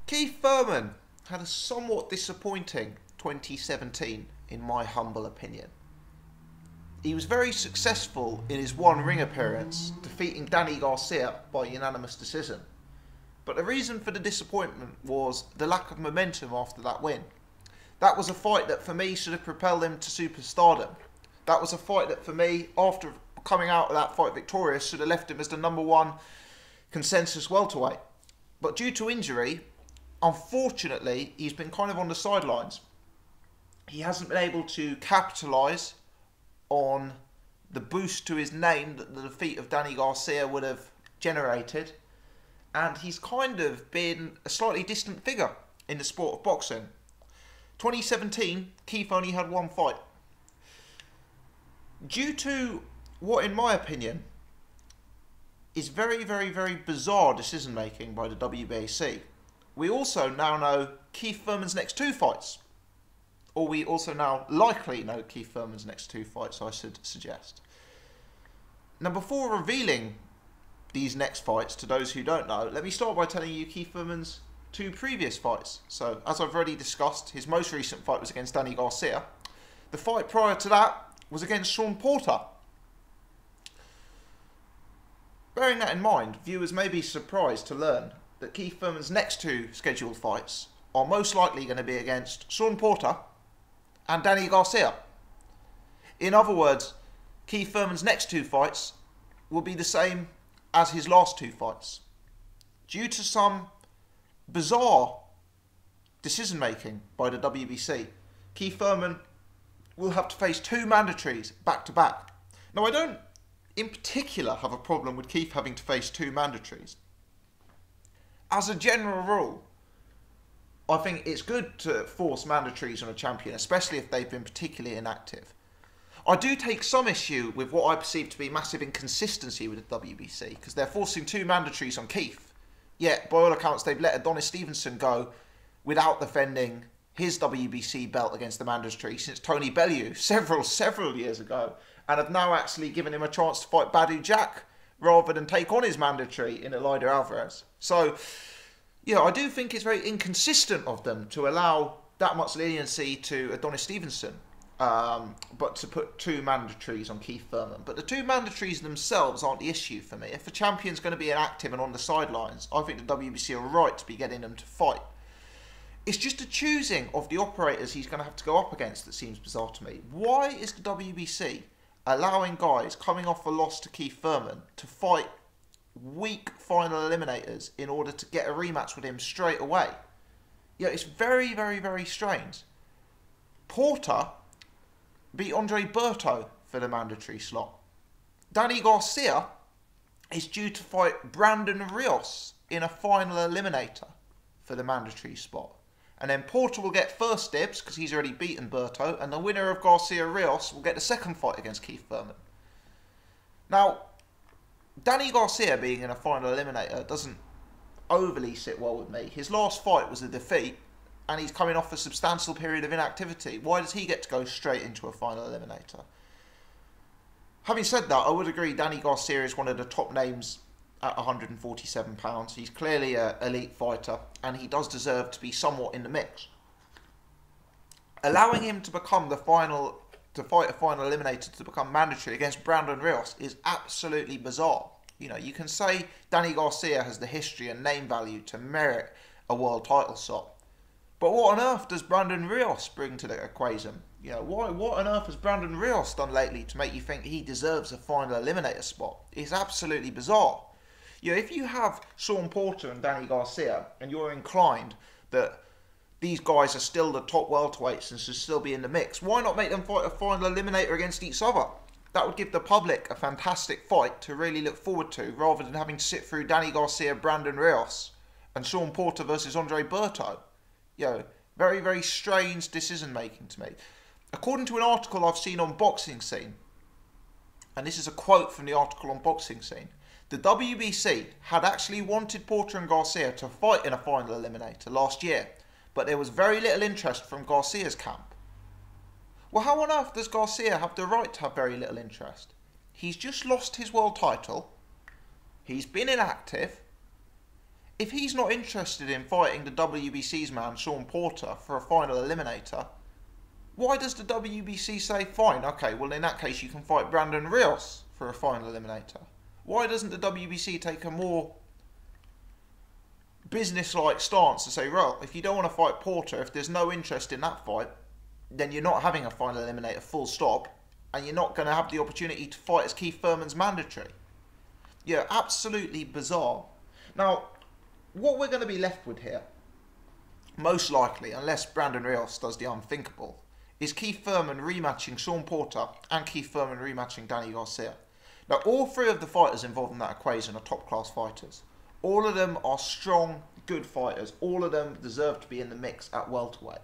Keith Thurman had a somewhat disappointing 2017 in my humble opinion. He was very successful in his one ring appearance, defeating Danny Garcia by unanimous decision. But the reason for the disappointment was the lack of momentum after that win. That was a fight that for me should have propelled him to superstardom. That was a fight that for me, after coming out of that fight victorious, should have left him as the #1 consensus welterweight. But due to injury, unfortunately, he's been kind of on the sidelines. He hasn't been able to capitalise on the boost to his name that the defeat of Danny Garcia would have generated. And he's kind of been a slightly distant figure in the sport of boxing. 2017, Keith only had one fight. Due to what, in my opinion, is very, very, very bizarre decision making by the WBC, we also now know Keith Thurman's next two fights. Or we also now likely know Keith Thurman's next two fights, I should suggest. Now, before revealing these next fights to those who don't know, let me start by telling you Keith Thurman's two previous fights. So, as I've already discussed, his most recent fight was against Danny Garcia. The fight prior to that was against Shawn Porter. Bearing that in mind, viewers may be surprised to learn that Keith Thurman's next two scheduled fights are most likely going to be against Shawn Porter and Danny Garcia. In other words, Keith Thurman's next two fights will be the same as his last two fights. Due to some bizarre decision making by the WBC, Keith Thurman will have to face two mandatories back to back. Now, I don't in particular have a problem with Keith having to face two mandatories. As a general rule, I think it's good to force mandatories on a champion, especially if they've been particularly inactive. I do take some issue with what I perceive to be massive inconsistency with the WBC, because they're forcing two mandatories on Keith, yet by all accounts they've let Adonis Stevenson go without defending his WBC belt against the mandatory since Tony Bellew several years ago, and have now actually given him a chance to fight Badou Jack rather than take on his mandatory in Eleider Alvarez. So, yeah, I do think it's very inconsistent of them to allow that much leniency to Adonis Stevenson, but to put two mandatories on Keith Thurman. But the two mandatories themselves aren't the issue for me. If a champion's going to be inactive and on the sidelines, I think the WBC are right to be getting them to fight. It's just the choosing of the operators he's going to have to go up against that seems bizarre to me. Why is the WBC allowing guys coming off a loss to Keith Thurman to fight weak final eliminators in order to get a rematch with him straight away? Yeah, it's very, very, very strange. Porter beat Andre Berto for the mandatory slot. Danny Garcia is due to fight Brandon Rios in a final eliminator for the mandatory spot. And then Porter will get first dibs because he's already beaten Berto, and the winner of Garcia Rios will get the second fight against Keith Thurman. Now, Danny Garcia being in a final eliminator doesn't overly sit well with me. His last fight was a defeat, and he's coming off a substantial period of inactivity. Why does he get to go straight into a final eliminator? Having said that, I would agree Danny Garcia is one of the top names at 147 pounds. He's clearly an elite fighter, and he does deserve to be somewhat in the mix. Allowing him to become to fight a final eliminator to become mandatory against Brandon Rios is absolutely bizarre. You know, you can say Danny Garcia has the history and name value to merit a world title shot, but what on earth does Brandon Rios bring to the equation? You know, what on earth has Brandon Rios done lately to make you think he deserves a final eliminator spot? It's absolutely bizarre. You know, if you have Shawn Porter and Danny Garcia, and you're inclined that these guys are still the top welterweights and should still be in the mix, why not make them fight a final eliminator against each other? That would give the public a fantastic fight to really look forward to, rather than having to sit through Danny Garcia, Brandon Rios, and Shawn Porter versus Andre Berto. You know, very, very strange decision making to me. According to an article I've seen on Boxing Scene, and this is a quote from the article on Boxing Scene, the WBC had actually wanted Porter and Garcia to fight in a final eliminator last year, but there was very little interest from Garcia's camp. Well, how on earth does Garcia have the right to have very little interest? He's just lost his world title. He's been inactive. if he's not interested in fighting the WBC's man, Sean Porter, for a final eliminator, why does the WBC say, fine, okay, well in that case you can fight Brandon Rios for a final eliminator? Why doesn't the WBC take a more business-like stance to say, well, if you don't want to fight Porter, if there's no interest in that fight, then you're not having a final eliminator, full stop, and you're not going to have the opportunity to fight as Keith Thurman's mandatory. Yeah, absolutely bizarre. Now, what we're going to be left with here, most likely, unless Brandon Rios does the unthinkable, is Keith Thurman rematching Sean Porter and Keith Thurman rematching Danny Garcia. Now, all three of the fighters involved in that equation are top-class fighters. All of them are strong, good fighters. All of them deserve to be in the mix at welterweight.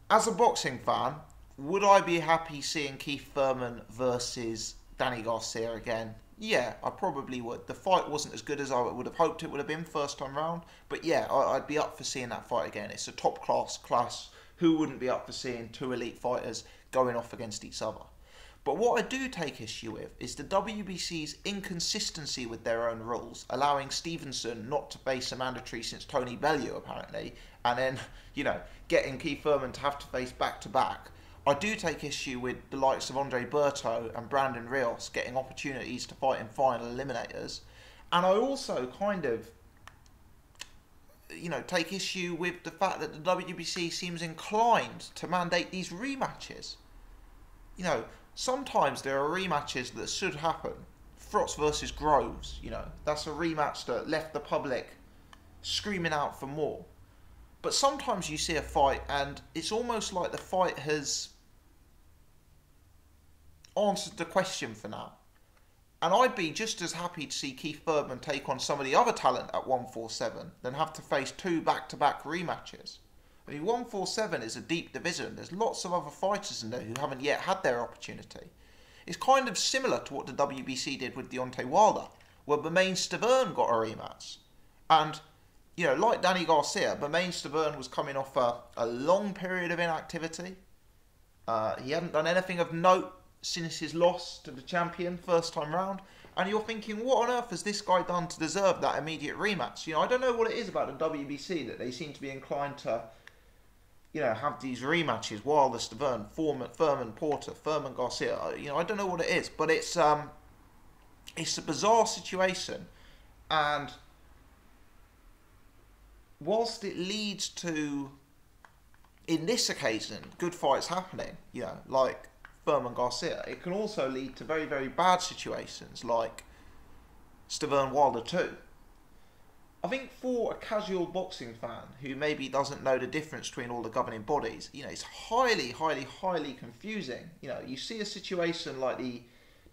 As a boxing fan, would I be happy seeing Keith Thurman versus Danny Garcia again? Yeah, I probably would. The fight wasn't as good as I would have hoped it would have been first time round. But yeah, I'd be up for seeing that fight again. It's a top class. Who wouldn't be up for seeing two elite fighters going off against each other? But what I do take issue with is the WBC's inconsistency with their own rules, allowing Stevenson not to face a mandatory since Tony Bellew, apparently, and then, you know, getting Keith Thurman to have to face back-to-back. I do take issue with the likes of Andre Berto and Brandon Rios getting opportunities to fight in final eliminators. And I also kind of, you know, take issue with the fact that the WBC seems inclined to mandate these rematches. You know, sometimes there are rematches that should happen. Frotz versus Groves, you know, that's a rematch that left the public screaming out for more. But sometimes you see a fight and it's almost like the fight has answered the question for now. And I'd be just as happy to see Keith Thurman take on some of the other talent at 147 than have to face two back-to-back rematches. I mean, 147 is a deep division. There's lots of other fighters in there who haven't yet had their opportunity. It's kind of similar to what the WBC did with Deontay Wilder, where Bermane Stiverne got a rematch. And, you know, like Danny Garcia, Bermane Stiverne was coming off a long period of inactivity. He hadn't done anything of note since his loss to the champion first time round. And you're thinking, what on earth has this guy done to deserve that immediate rematch? You know, I don't know what it is about the WBC that they seem to be inclined to, you know, have these rematches. Wilder, Stiverne, Thurman, Porter, Thurman, Garcia. You know, I don't know what it is, but it's a bizarre situation. And whilst it leads to, in this occasion, good fights happening, you know, like Thurman Garcia, it can also lead to very, very bad situations like Stiverne Wilder 2. I think for a casual boxing fan who maybe doesn't know the difference between all the governing bodies, you know, it's highly, highly, highly confusing. You know, you see a situation like the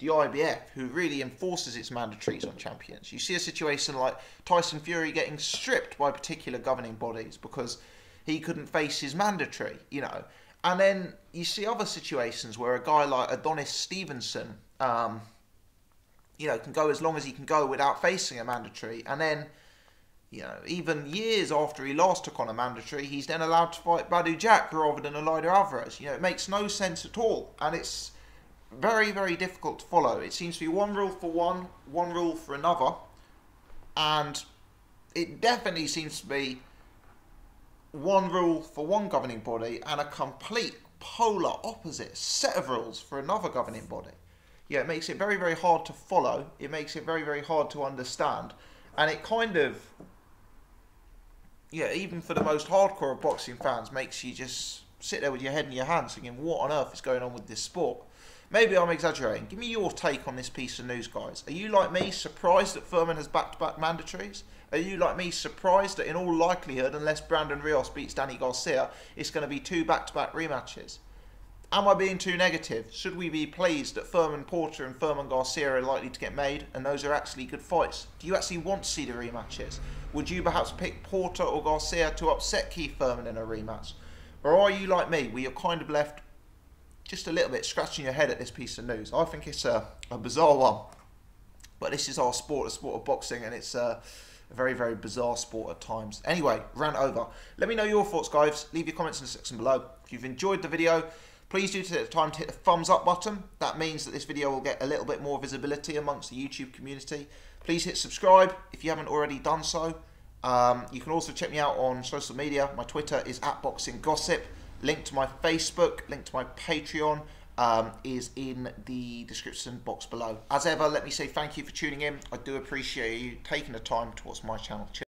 IBF, who really enforces its mandatories on champions. You see a situation like Tyson Fury getting stripped by particular governing bodies because he couldn't face his mandatory, you know. And then you see other situations where a guy like Adonis Stevenson, you know, can go as long as he can go without facing a mandatory. And then, you know, even years after he last took on a mandatory, he's then allowed to fight Badu Jack rather than Eleider Alvarez. You know, it makes no sense at all. And it's very, very difficult to follow. It seems to be one rule for one rule for another. And it definitely seems to be one rule for one governing body and a complete polar opposite set of rules for another governing body. Yeah, it makes it very, very hard to follow. It makes it very, very hard to understand. And it kind of, yeah, even for the most hardcore of boxing fans, makes you just sit there with your head in your hands thinking, what on earth is going on with this sport? Maybe I'm exaggerating. Give me your take on this piece of news, guys. Are you, like me, surprised that Thurman has back-to-back mandatories? Are you, like me, surprised that in all likelihood, unless Brandon Rios beats Danny Garcia, it's going to be two back-to-back rematches? Am I being too negative? Should we be pleased that Thurman Porter and Thurman Garcia are likely to get made, and those are actually good fights? Do you actually want to see the rematches? Would you perhaps pick Porter or Garcia to upset Keith Thurman in a rematch? Or are you like me, where you're kind of left just a little bit scratching your head at this piece of news? I think it's a bizarre one. But this is our sport, the sport of boxing, and it's a very, very bizarre sport at times. Anyway, rant over. Let me know your thoughts, guys. Leave your comments in the section below. If you've enjoyed the video, Please do take the time to hit the thumbs up button. That means that this video will get a little bit more visibility amongst the YouTube community. Please hit subscribe if you haven't already done so. You can also check me out on social media. My Twitter is @BoxingGossip. Link to my Facebook, link to my Patreon is in the description box below. As ever, let me say thank you for tuning in. I do appreciate you taking the time to watch my channel. Cheers.